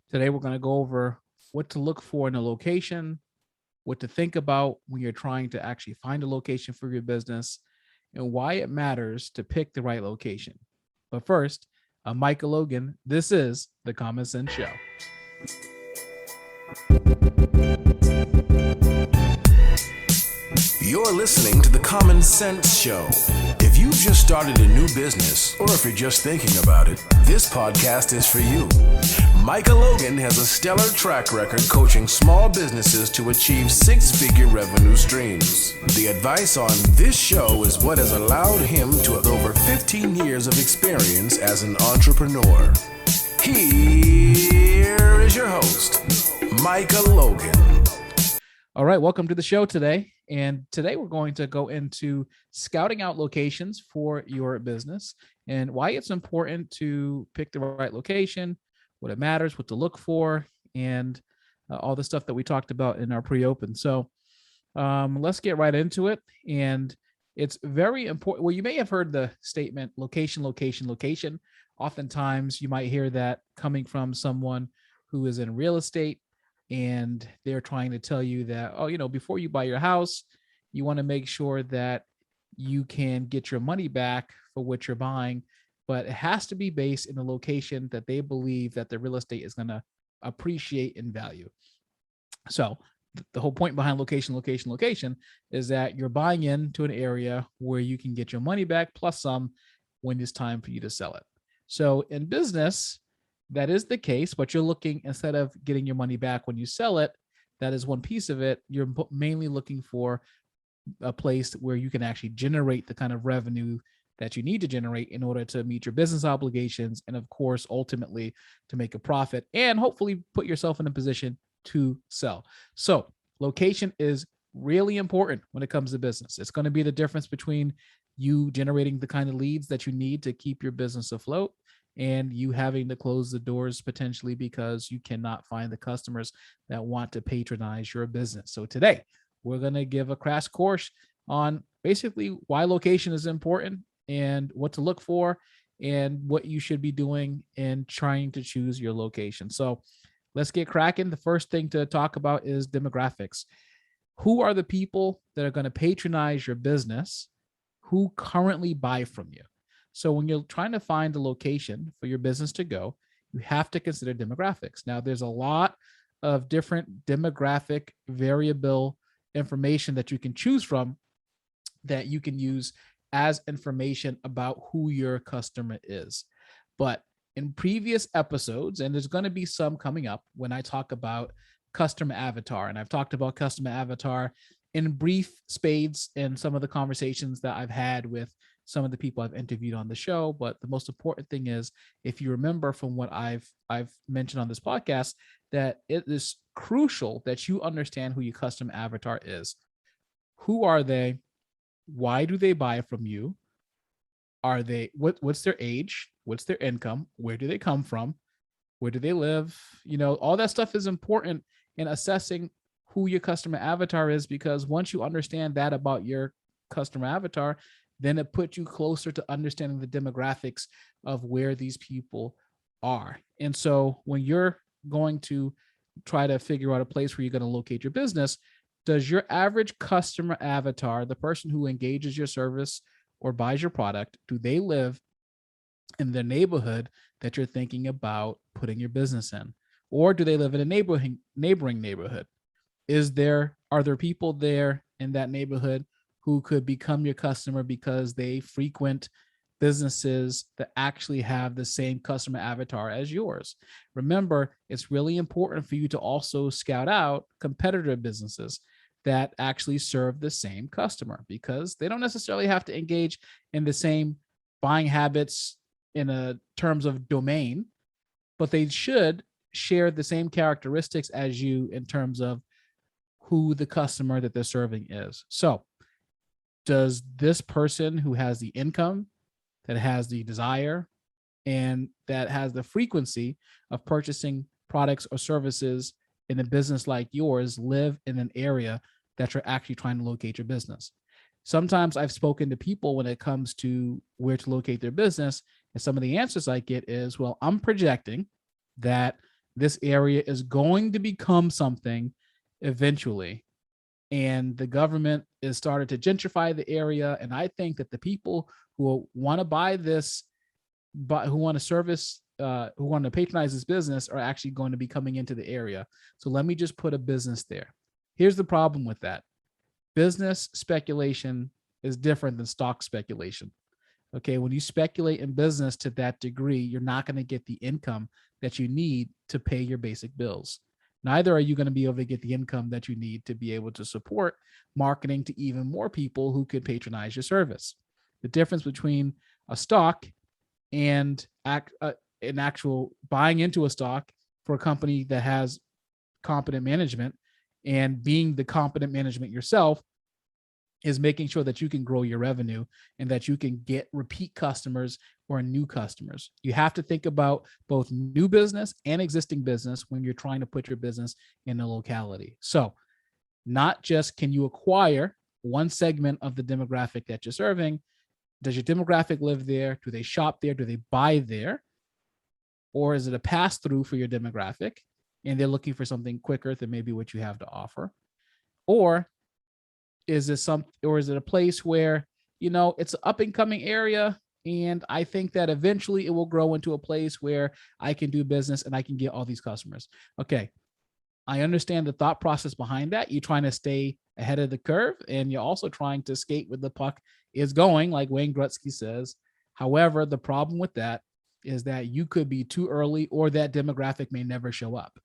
Today, we're going to go over what to look for in a location, what to think about when you're trying to actually find a location for your business, and why it matters to pick the right location. But first, I'm Micah Logan. This is the Common Sense Show. You're listening to the Common Sense Show. If you've just started a new business, or if you're just thinking about it, this podcast is for you. Micah Logan has a stellar track record coaching small businesses to achieve six-figure revenue streams. The advice on this show is what has allowed him to have over 15 years of experience as an entrepreneur. Here is your host, Micah Logan. All right, welcome to the show today. And today we're going to go into scouting out locations for your business and why it's important to pick the right location, what it matters, what to look for, and all the stuff that we talked about in our pre-open. So let's get right into it. And it's very important. Well, you may have heard the statement location, location, location. Oftentimes you might hear that coming from someone who is in real estate, and they're trying to tell you that, before you buy your house, you want to make sure that you can get your money back for what you're buying, but it has to be based in the location that they believe that the real estate is going to appreciate in value. So the whole point behind location, location, location is that you're buying into an area where you can get your money back plus some when it's time for you to sell it. So in business, that is the case, but you're looking, instead of getting your money back when you sell it, that is one piece of it. You're mainly looking for a place where you can actually generate the kind of revenue that you need to generate in order to meet your business obligations. And of course, ultimately to make a profit and hopefully put yourself in a position to sell. So location is really important when it comes to business. It's going to be the difference between you generating the kind of leads that you need to keep your business afloat and you having to close the doors potentially because you cannot find the customers that want to patronize your business. So today, we're going to give a crash course on basically why location is important and what to look for and what you should be doing in trying to choose your location. So let's get cracking. The first thing to talk about is demographics. Who are the people that are going to patronize your business who currently buy from you? So when you're trying to find a location for your business to go, you have to consider demographics. Now, there's a lot of different demographic variable information that you can choose from that you can use as information about who your customer is. But in previous episodes, and there's going to be some coming up when I talk about customer avatar, and I've talked about customer avatar in brief spades in some of the conversations that I've had with some of the people I've interviewed on the show. But the most important thing is, if you remember from what I've mentioned on this podcast, that it is crucial that you understand who your customer avatar is. Who are they? Why do they buy from you? Are they, what's their age? What's their income? Where do they come from? Where do they live? All that stuff is important in assessing who your customer avatar is, because once you understand that about your customer avatar, then it puts you closer to understanding the demographics of where these people are. And so when you're going to try to figure out a place where you're going to locate your business, does your average customer avatar, the person who engages your service or buys your product, do they live in the neighborhood that you're thinking about putting your business in? Or do they live in a neighboring neighborhood? Are there people there in that neighborhood who could become your customer because they frequent businesses that actually have the same customer avatar as yours? Remember, it's really important for you to also scout out competitor businesses that actually serve the same customer, because they don't necessarily have to engage in the same buying habits in terms of domain, but they should share the same characteristics as you in terms of who the customer that they're serving is. So does this person who has the income, that has the desire, and that has the frequency of purchasing products or services in a business like yours live in an area that you're actually trying to locate your business? Sometimes I've spoken to people when it comes to where to locate their business, and some of the answers I get is, well, I'm projecting that this area is going to become something eventually. And the government is started to gentrify the area. And I think that the people who want to buy this, but who want to service, who want to patronize this business are actually going to be coming into the area. So let me just put a business there. Here's the problem with that. Business speculation is different than stock speculation. Okay, when you speculate in business to that degree, you're not going to get the income that you need to pay your basic bills. Neither are you going to be able to get the income that you need to be able to support marketing to even more people who could patronize your service. The difference between a stock and an actual buying into a stock for a company that has competent management and being the competent management yourself is making sure that you can grow your revenue and that you can get repeat customers or new customers. You have to think about both new business and existing business when you're trying to put your business in a locality. So not just can you acquire one segment of the demographic that you're serving. Does your demographic live there? Do they shop there? Do they buy there? Or is it a pass through for your demographic and they're looking for something quicker than maybe what you have to offer? Or is it a place where, it's an up and coming area, and I think that eventually it will grow into a place where I can do business and I can get all these customers. Okay, I understand the thought process behind that. You're trying to stay ahead of the curve, and you're also trying to skate where the puck is going, like Wayne Gretzky says. However, the problem with that is that you could be too early, or that demographic may never show up.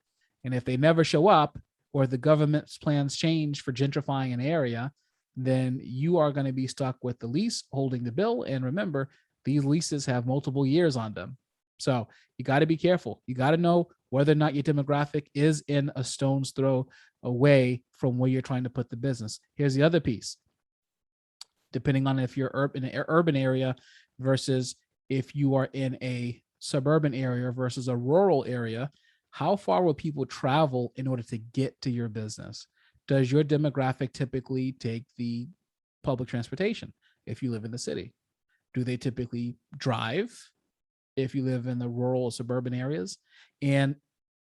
And if they never show up, or the government's plans change for gentrifying an area, then you are going to be stuck with the lease holding the bill. And remember, these leases have multiple years on them. So you got to be careful. You got to know whether or not your demographic is in a stone's throw away from where you're trying to put the business. Here's the other piece. Depending on if you're in an urban area versus if you are in a suburban area versus a rural area, how far will people travel in order to get to your business? Does your demographic typically take the public transportation if you live in the city? Do they typically drive if you live in the rural or suburban areas? And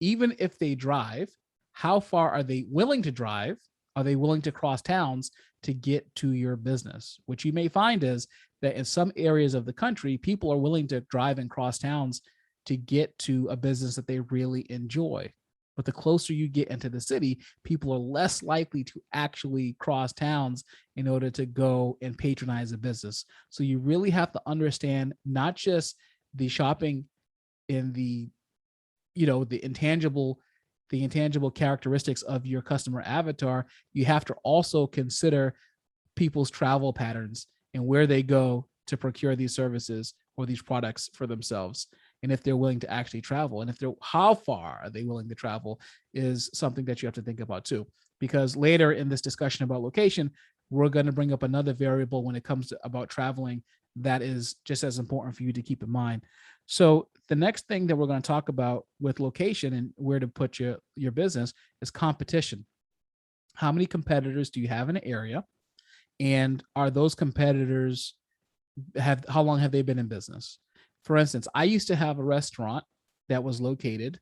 even if they drive, how far are they willing to drive? Are they willing to cross towns to get to your business? What you may find is that in some areas of the country, people are willing to drive and cross towns to get to a business that they really enjoy. But the closer you get into the city, people are less likely to actually cross towns in order to go and patronize a business. So you really have to understand not just the shopping in the intangible characteristics of your customer avatar. You have to also consider people's travel patterns and where they go to procure these services or these products for themselves. And if they're willing to actually travel, and how far are they willing to travel is something that you have to think about too. Because later in this discussion about location, we're going to bring up another variable when it comes to about traveling that is just as important for you to keep in mind. So the next thing that we're going to talk about with location and where to put your business is competition. How many competitors do you have in an area? And are those competitors how long have they been in business? For instance, I used to have a restaurant that was located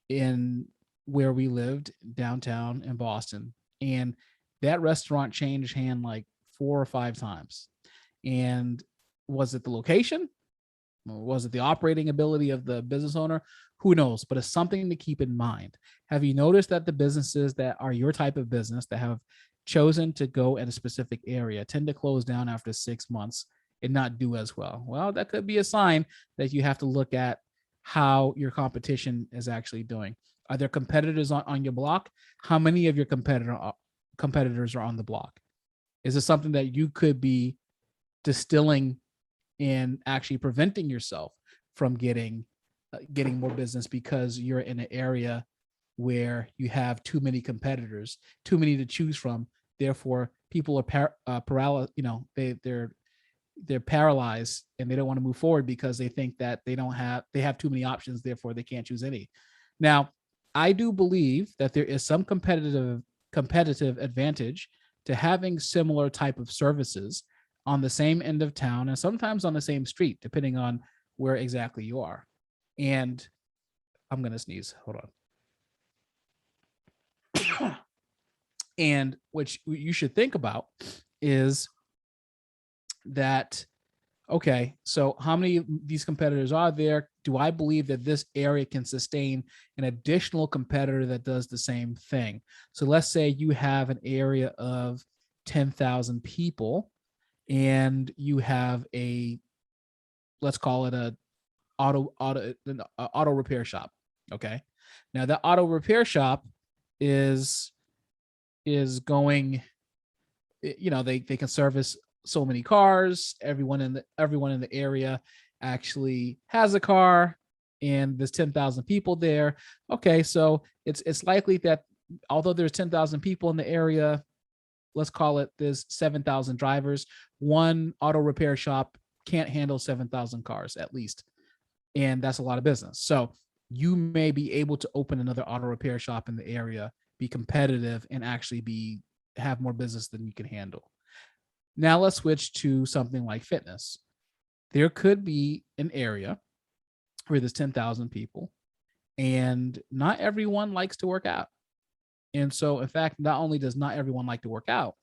in where we lived downtown in Boston. And that restaurant changed hand like 4 or 5 times. And was it the location? Was it the operating ability of the business owner? Who knows? But it's something to keep in mind. Have you noticed that the businesses that are your type of business that have chosen to go in a specific area tend to close down after 6 months and not do as well? Well, that could be a sign that you have to look at how your competition is actually doing. Are there competitors on your block? How many of your competitors are on the block? Is it something that you could be distilling and actually preventing yourself from getting more business because you're in an area where you have too many competitors, too many to choose from? Therefore, people are paralyzed. They're paralyzed and they don't want to move forward because they think that they have too many options. Therefore, they can't choose any. Now, I do believe that there is some competitive advantage to having similar type of services on the same end of town and sometimes on the same street, depending on where exactly you are. And I'm going to sneeze. Hold on. And what you should think about is that, okay, so how many of these competitors are there? Do I believe that this area can sustain an additional competitor that does the same thing? So let's say you have an area of 10,000 people and you have let's call it an auto repair shop. Okay. Now the auto repair shop is going, they can service so many cars. Everyone in the area actually has a car, and there's 10,000 people there. Okay, so it's likely that although there's 10,000 people in the area, let's call it there's 7,000 drivers. One auto repair shop can't handle 7,000 cars at least, and that's a lot of business. So you may be able to open another auto repair shop in the area, be competitive, and actually have more business than you can handle. Now let's switch to something like fitness. There could be an area where there's 10,000 people and not everyone likes to work out. And so, in fact, not only does not everyone like to work out,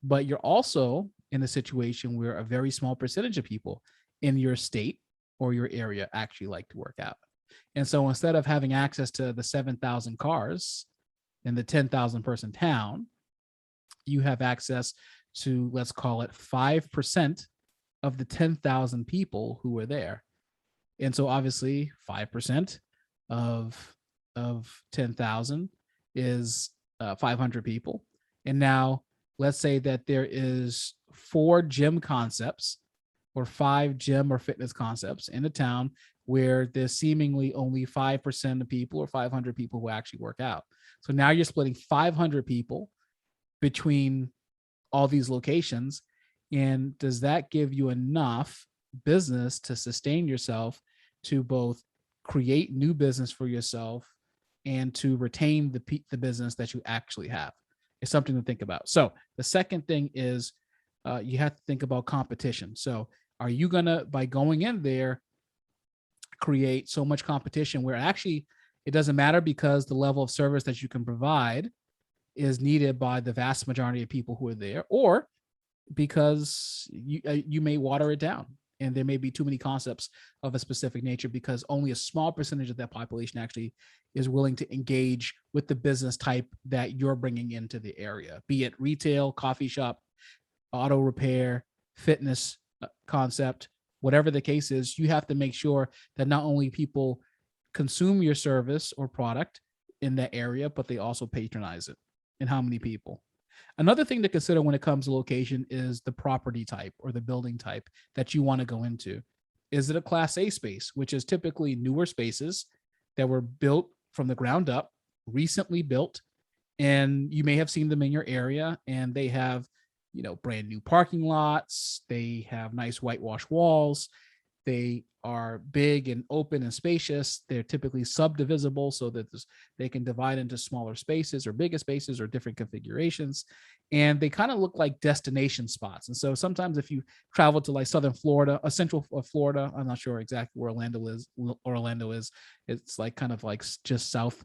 but you're also in a situation where a very small percentage of people in your state or your area actually like to work out. And so instead of having access to the 7,000 cars in the 10,000 person town, you have access to, let's call it 5% of the 10,000 people who were there. And so obviously 5% of 10,000 is 500 people. And now let's say that there is 4 gym concepts or 5 gym or fitness concepts in a town where there's seemingly only 5% of people or 500 people who actually work out. So now you're splitting 500 people between all these locations. And does that give you enough business to sustain yourself, to both create new business for yourself and to retain the business that you actually have? It's something to think about. So the second thing is you have to think about competition. So are you gonna, by going in there, create so much competition where actually it doesn't matter because the level of service that you can provide is needed by the vast majority of people who are there, or because you may water it down and there may be too many concepts of a specific nature because only a small percentage of that population actually is willing to engage with the business type that you're bringing into the area, be it retail, coffee shop, auto repair, fitness concept, whatever the case is. You have to make sure that not only people consume your service or product in that area, but they also patronize it. And how many people? Another thing to consider when it comes to location is the property type or the building type that you want to go into. Is it a Class A space, which is typically newer spaces that were built from the ground up, recently built, and you may have seen them in your area, and they have, brand new parking lots, they have nice whitewashed walls, they are big and open and spacious. They're typically subdivisible so that they can divide into smaller spaces or bigger spaces or different configurations. And they kind of look like destination spots. And so sometimes if you travel to like Southern Florida, Central Florida, I'm not sure exactly where Orlando is. It's like kind of like just south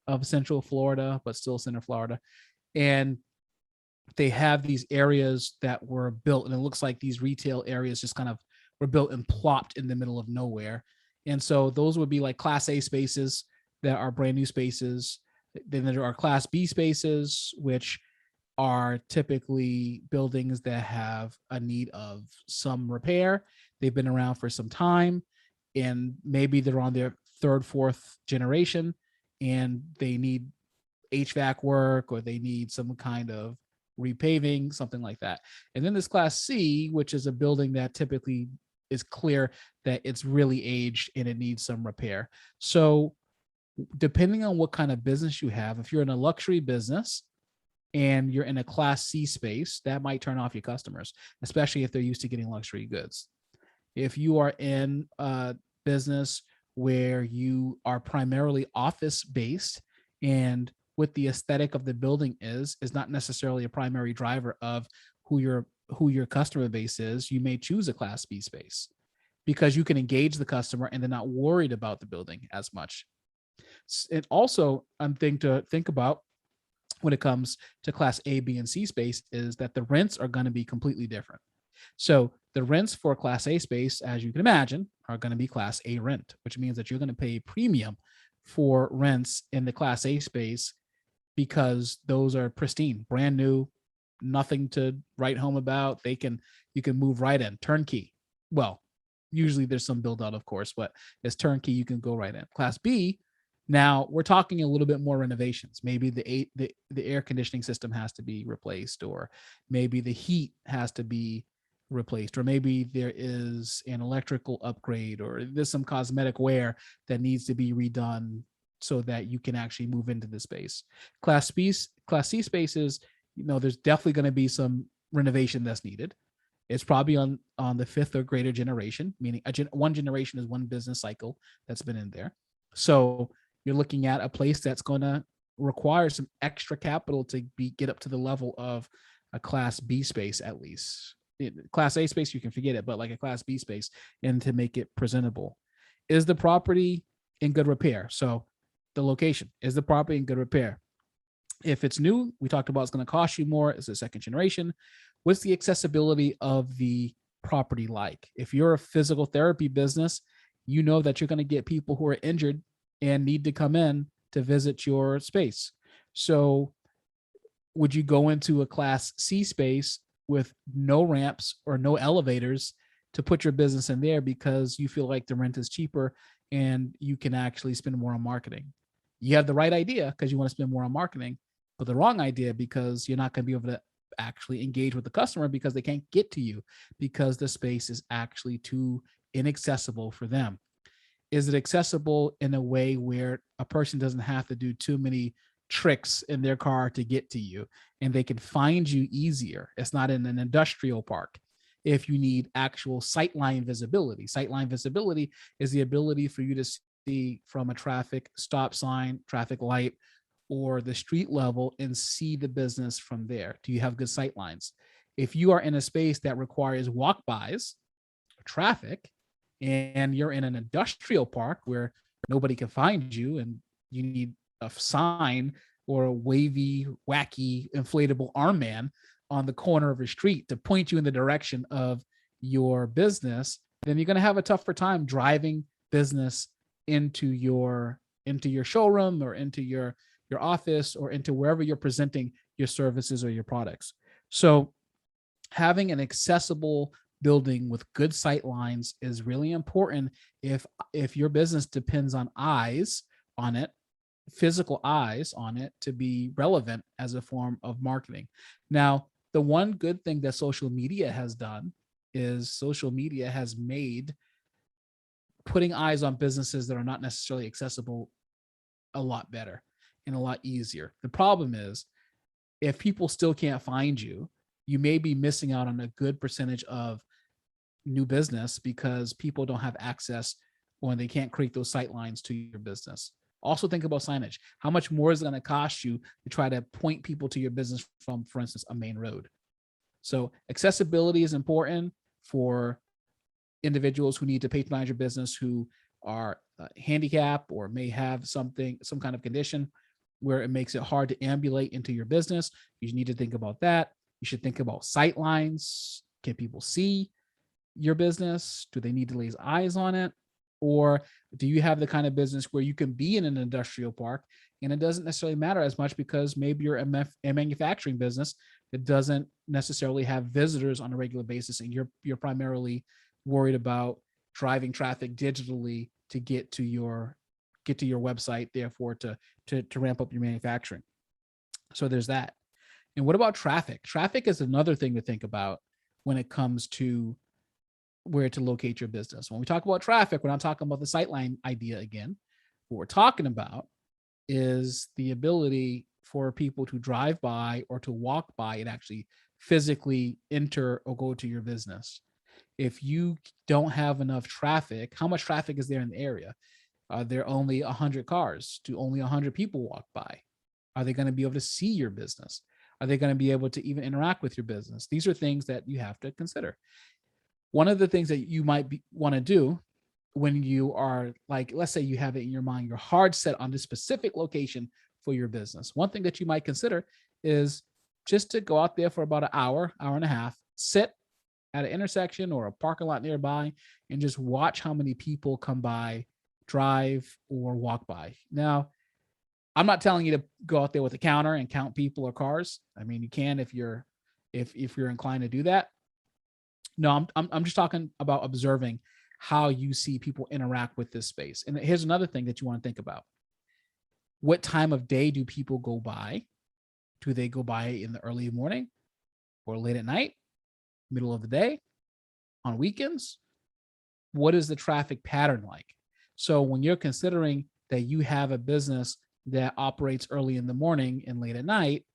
of Central Florida, but still Center Florida. And they have these areas that were built, and it looks like these retail areas just kind of were built and plopped in the middle of nowhere. And so those would be like Class A spaces that are brand new spaces. Then there are Class B spaces, which are typically buildings that have a need of some repair. They've been around for some time, and maybe they're on their 3rd, 4th generation, and they need HVAC work or they need some kind of repaving, something like that. And then there's Class C, which is a building that typically is clear that it's really aged and it needs some repair. So depending on what kind of business you have, if you're in a luxury business and you're in a Class C space, that might turn off your customers, especially if they're used to getting luxury goods. If you are in a business where you are primarily office based and what the aesthetic of the building is not necessarily a primary driver of who your customer base is, you may choose a Class B space. because you can engage the customer and they're not worried about the building as much. And also, thing to think about when it comes to class A, B, and C space is that the rents are going to be completely different. So the rents for class A space, as you can imagine, are going to be class A rent, which means that you're going to pay a premium for rents in the class A space because those are pristine, brand new, nothing to write home about. You can move right in, turnkey. Well, usually there's some build out, of course, but as turnkey, you can go right in. Class B, now we're talking a little bit more renovations. Maybe the air conditioning system has to be replaced, or maybe the heat has to be replaced, or maybe there is an electrical upgrade, or there's some cosmetic wear that needs to be redone so that you can actually move into the space. Class C spaces, there's definitely going to be some renovation that's needed. It's probably on the fifth or greater generation, meaning one generation is one business cycle that's been in there. So you're looking at a place that's going to require some extra capital to get up to the level of a class B space, at least. Class A space, you can forget it, but like a class B space, and to make it presentable. Is the property in good repair? So the location, is the property in good repair? If it's new, we talked about it's going to cost you more. It's a second generation. What's the accessibility of the property like? If you're a physical therapy business, you know that you're going to get people who are injured and need to come in to visit your space. So would you go into a class C space with no ramps or no elevators to put your business in there because you feel like the rent is cheaper and you can actually spend more on marketing? You have the right idea because you want to spend more on marketing, but the wrong idea because you're not going to be able to actually engage with the customer because they can't get to you because the space is actually too inaccessible for them. Is it accessible in a way where a person doesn't have to do too many tricks in their car to get to you and they can find you easier? It's not in an industrial park. If you need actual sightline visibility is the ability for you to see from a traffic stop sign, traffic light, or the street level and see the business from there. Do you have good sight lines? If you are in a space that requires walk-bys, traffic, and you're in an industrial park where nobody can find you and you need a sign or a wavy, wacky, inflatable arm man on the corner of a street to point you in the direction of your business, then you're going to have a tougher time driving business into your showroom or into your office or into wherever you're presenting your services or your products. So having an accessible building with good sight lines is really important if your business depends on eyes on it, physical eyes on it, to be relevant as a form of marketing. Now, the one good thing that social media has done is social media has made putting eyes on businesses that are not necessarily accessible a lot better and a lot easier. The problem is, if people still can't find you, you may be missing out on a good percentage of new business because people don't have access or they can't create those sight lines to your business. Also think about signage. How much more is it going to cost you to try to point people to your business from, for instance, a main road? So accessibility is important for individuals who need to patronize your business, who are handicapped or may have some kind of condition where it makes it hard to ambulate into your business. You need to think about that. You should think about sight lines. Can people see your business? Do they need to lay eyes on it? Or do you have the kind of business where you can be in an industrial park and it doesn't necessarily matter as much because maybe you're a manufacturing business that doesn't necessarily have visitors on a regular basis, and you're primarily worried about driving traffic digitally to get to your website, therefore to ramp up your manufacturing. So there's that. And what about traffic? Traffic is another thing to think about when it comes to where to locate your business. When we talk about traffic, we're not talking about the sightline idea again. What we're talking about is the ability for people to drive by or to walk by and actually physically enter or go to your business. If you don't have enough traffic, how much traffic is there in the area? Are there only 100 cars? Do only 100 people walk by? Are they going to be able to see your business? Are they going to be able to even interact with your business? These are things that you have to consider. One of the things that you might want to do when you are like, let's say you have it in your mind, you're hard set on this specific location for your business. One thing that you might consider is just to go out there for about an hour, hour and a half, sit at an intersection or a parking lot nearby and just watch how many people come by, drive, or walk by. Now, I'm not telling you to go out there with a counter and count people or cars. I mean, you can if you're inclined to do that. No, I'm just talking about observing how you see people interact with this space. And here's another thing that you want to think about. What time of day do people go by? Do they go by in the early morning or late at night, middle of the day, on weekends? What is the traffic pattern like? So when you're considering that you have a business that operates early in the morning and late at night,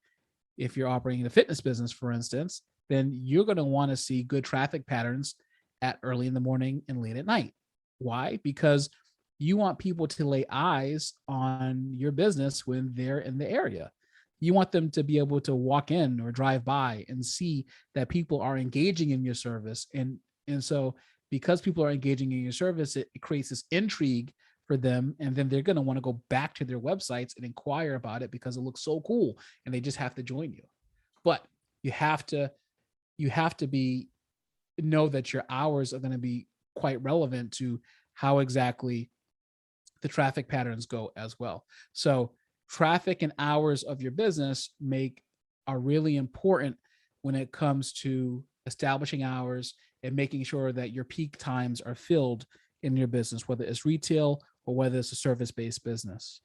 if you're operating a fitness business, for instance, then you're going to want to see good traffic patterns at early in the morning and late at night. Why? Because you want people to lay eyes on your business when they're in the area. You want them to be able to walk in or drive by and see that people are engaging in your service. And so because people are engaging in your service, it creates this intrigue for them. And then they're going to want to go back to their websites and inquire about it because it looks so cool and they just have to join you. But you have to know that your hours are going to be quite relevant to how exactly the traffic patterns go as well. So traffic and hours of your business are really important when it comes to establishing hours and making sure that your peak times are filled in your business, whether it's retail or whether it's a service-based business.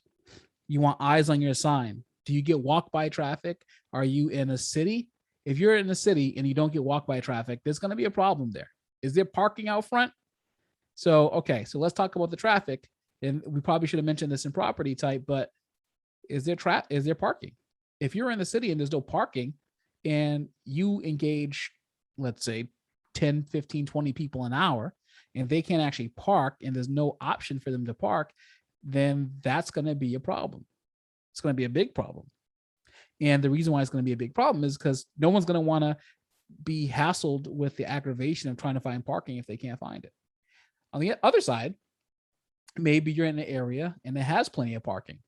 You want eyes on your sign. Do you get walk-by traffic? Are you in a city? If you're in a city and you don't get walk-by traffic, there's going to be a problem there. Is there parking out front? So let's talk about the traffic. And we probably should have mentioned this in property type, but is there parking? If you're in the city and there's no parking and you engage, let's say 10, 15, 20 people an hour, and they can't actually park and there's no option for them to park, then that's going to be a problem. It's going to be a big problem. And the reason why it's going to be a big problem is because no one's going to want to be hassled with the aggravation of trying to find parking if they can't find it. On the other side, maybe you're in an area and it has plenty of parking.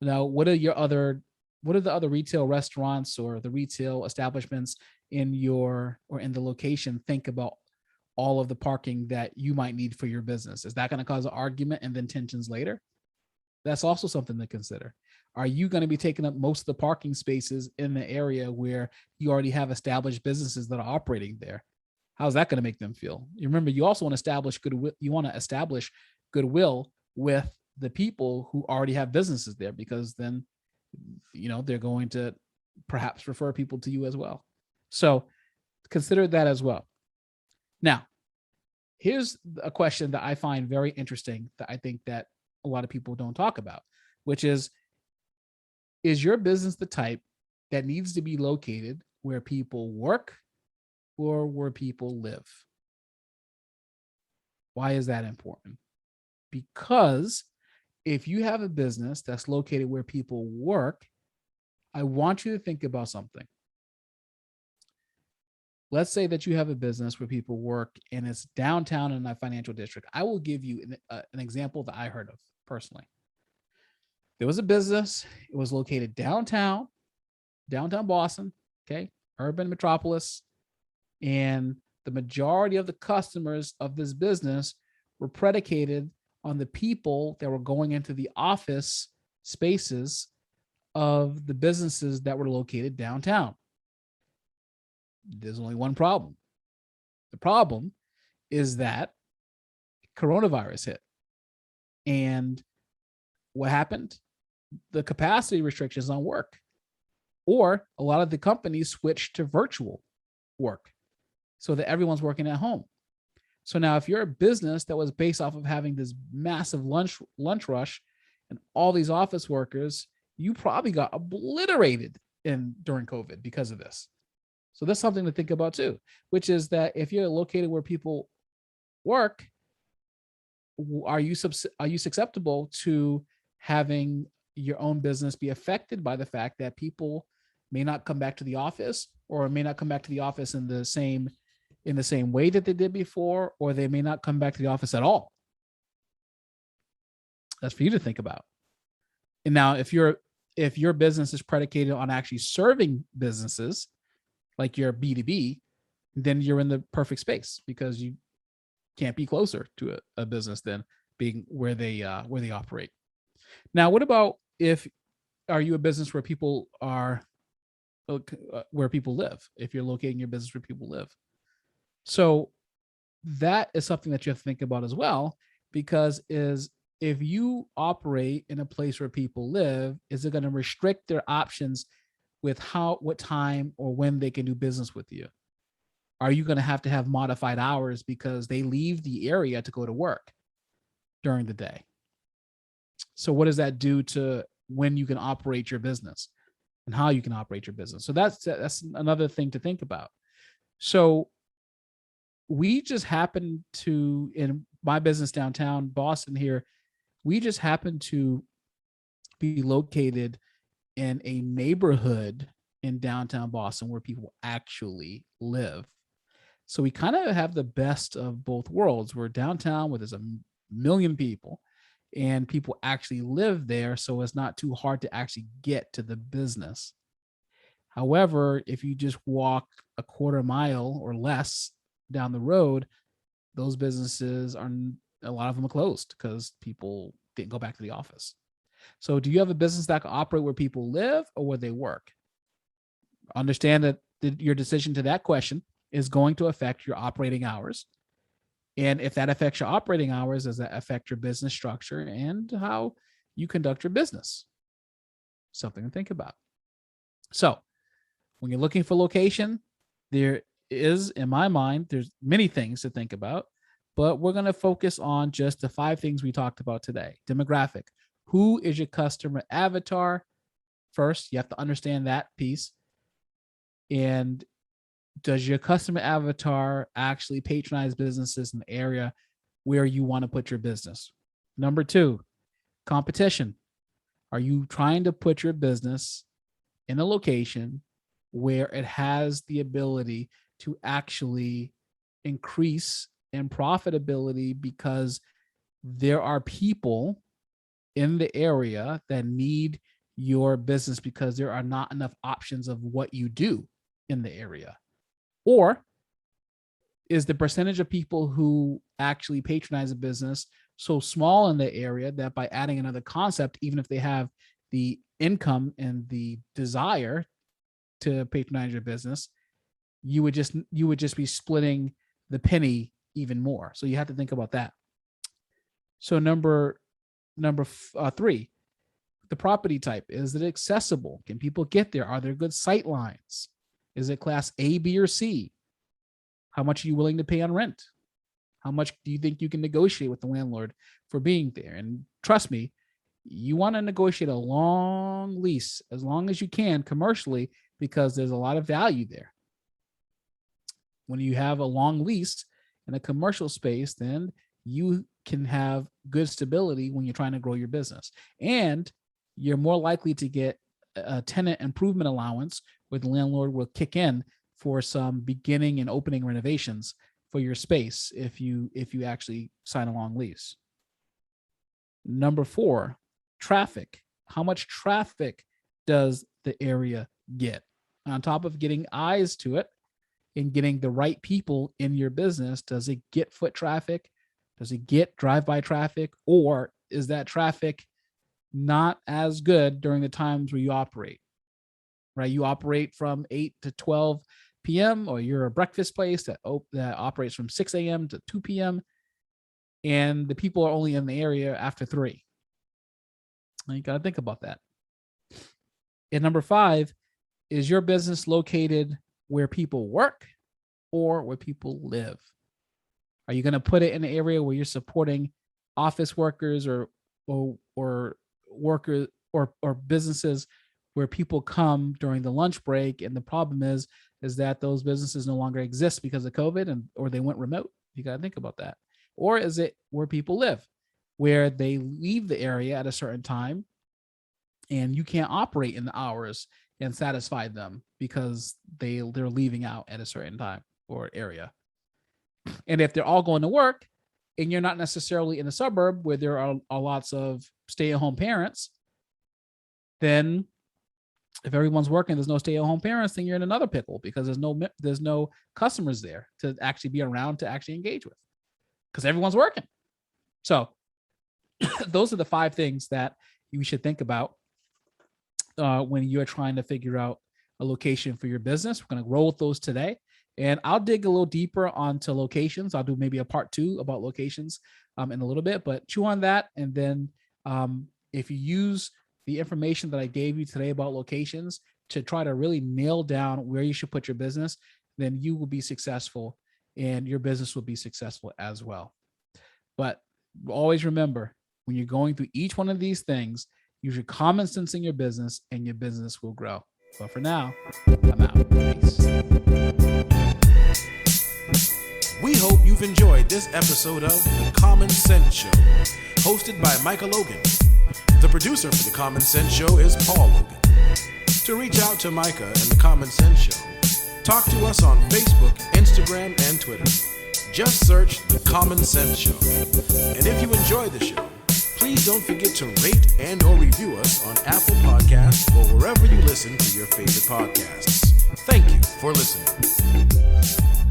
Now, what are the other retail restaurants or the retail establishments in the location think about all of the parking that you might need for your business? Is that going to cause an argument and then tensions later? That's also something to consider. Are you going to be taking up most of the parking spaces in the area where you already have established businesses that are operating there? How's that going to make them feel? You remember, you also want to establish goodwill. You want to establish goodwill with the people who already have businesses there, because then, they're going to perhaps refer people to you as well. So consider that as well. Now, here's a question that I find very interesting that I think that a lot of people don't talk about, which is your business the type that needs to be located where people work or where people live? Why is that important? Because if you have a business that's located where people work, I want you to think about something. Let's say that you have a business where people work and it's downtown in a financial district. I will give you an example that I heard of personally. There was a business. It was located downtown Boston, okay, urban metropolis. And the majority of the customers of this business were predicated on the people that were going into the office spaces of the businesses that were located downtown. There's only one problem. The problem is that coronavirus hit. And what happened? The capacity restrictions on work, or a lot of the companies switched to virtual work so that everyone's working at home. So now if you're a business that was based off of having this massive lunch rush and all these office workers, you probably got obliterated during COVID because of this. So that's something to think about too, which is that if you're located where people work, are you susceptible to having your own business be affected by the fact that people may not come back to the office, or may not come back to the office in the same in the same way that they did before, or they may not come back to the office at all. That's for you to think about. And now if your business is predicated on actually serving businesses, like your B2B, then you're in the perfect space, because you can't be closer to a business than being where they operate. Now, what about are you a business where people live? If you're locating your business where people live. So that is something that you have to think about as well, because if you operate in a place where people live, is it going to restrict their options with what time or when they can do business with you? Are you going to have modified hours because they leave the area to go to work during the day? So what does that do to when you can operate your business and how you can operate your business? So that's another thing to think about. So we just happen to, in my business downtown Boston here, we just happen to be located in a neighborhood in downtown Boston where people actually live. So we kind of have the best of both worlds. We're downtown where there's a million people and people actually live there. So it's not too hard to actually get to the business. However, if you just walk a quarter mile or less down the road, those businesses a lot of them are closed because people didn't go back to the office. So do you have a business that can operate where people live or where they work? Understand that your decision to that question is going to affect your operating hours. And if that affects your operating hours, does that affect your business structure and how you conduct your business? Something to think about. So when you're looking for location, there is, in my mind, there's many things to think about, but we're going to focus on just the 5 things we talked about today. Demographic. Who is your customer avatar? First, you have to understand that piece. And does your customer avatar actually patronize businesses in the area where you want to put your business? Number 2, competition. Are you trying to put your business in a location where it has the ability to actually increase in profitability because there are people in the area that need your business because there are not enough options of what you do in the area? Or is the percentage of people who actually patronize a business so small in the area that by adding another concept, even if they have the income and the desire to patronize your business, you would just be splitting the penny even more. So you have to think about that. So number 3, the property type. Is it accessible? Can people get there? Are there good sight lines? Is it class A, B, or C? How much are you willing to pay on rent? How much do you think you can negotiate with the landlord for being there? And trust me, you want to negotiate a long lease as long as you can commercially, because there's a lot of value there. When you have a long lease in a commercial space, then you can have good stability when you're trying to grow your business. And you're more likely to get a tenant improvement allowance where the landlord will kick in for some beginning and opening renovations for your space if you actually sign a long lease. Number 4, traffic. How much traffic does the area get? On top of getting eyes to it and getting the right people in your business, does it get foot traffic? Does it get drive-by traffic? Or is that traffic not as good during the times where you operate? Right? You operate from 8 to 12 p.m. or you're a breakfast place that operates from 6 a.m. to 2 p.m. and the people are only in the area after 3. You got to think about that. And number 5, is your business located where people work or where people live? Are you going to put it in an area where you're supporting office workers or workers or businesses where people come during the lunch break, and the problem is that those businesses no longer exist because of COVID or they went remote? You got to think about that. Or is it where people live, where they leave the area at a certain time and you can't operate in the hours and satisfy them because they're leaving out at a certain time or area? And if they're all going to work and you're not necessarily in a suburb where there are lots of stay-at-home parents, then if everyone's working, there's no stay-at-home parents, then you're in another pickle because there's no customers there to actually be around to actually engage with because everyone's working. So those are the 5 things that you should think about when you're trying to figure out a location for your business. We're going to roll with those today. And I'll dig a little deeper onto locations. I'll do maybe a part 2 about locations in a little bit, but chew on that. And then if you use the information that I gave you today about locations to try to really nail down where you should put your business, then you will be successful and your business will be successful as well. But always remember, when you're going through each one of these things, use your common sense in your business and your business will grow. But for now, I'm out. Peace. We hope you've enjoyed this episode of The Common Sense Show, hosted by Micah Logan. The producer for The Common Sense Show is Paul Logan. To reach out to Micah and The Common Sense Show, talk to us on Facebook, Instagram, and Twitter. Just search The Common Sense Show. And if you enjoy the show, please don't forget to rate and or review us on Apple Podcasts or wherever you listen to your favorite podcasts. Thank you for listening.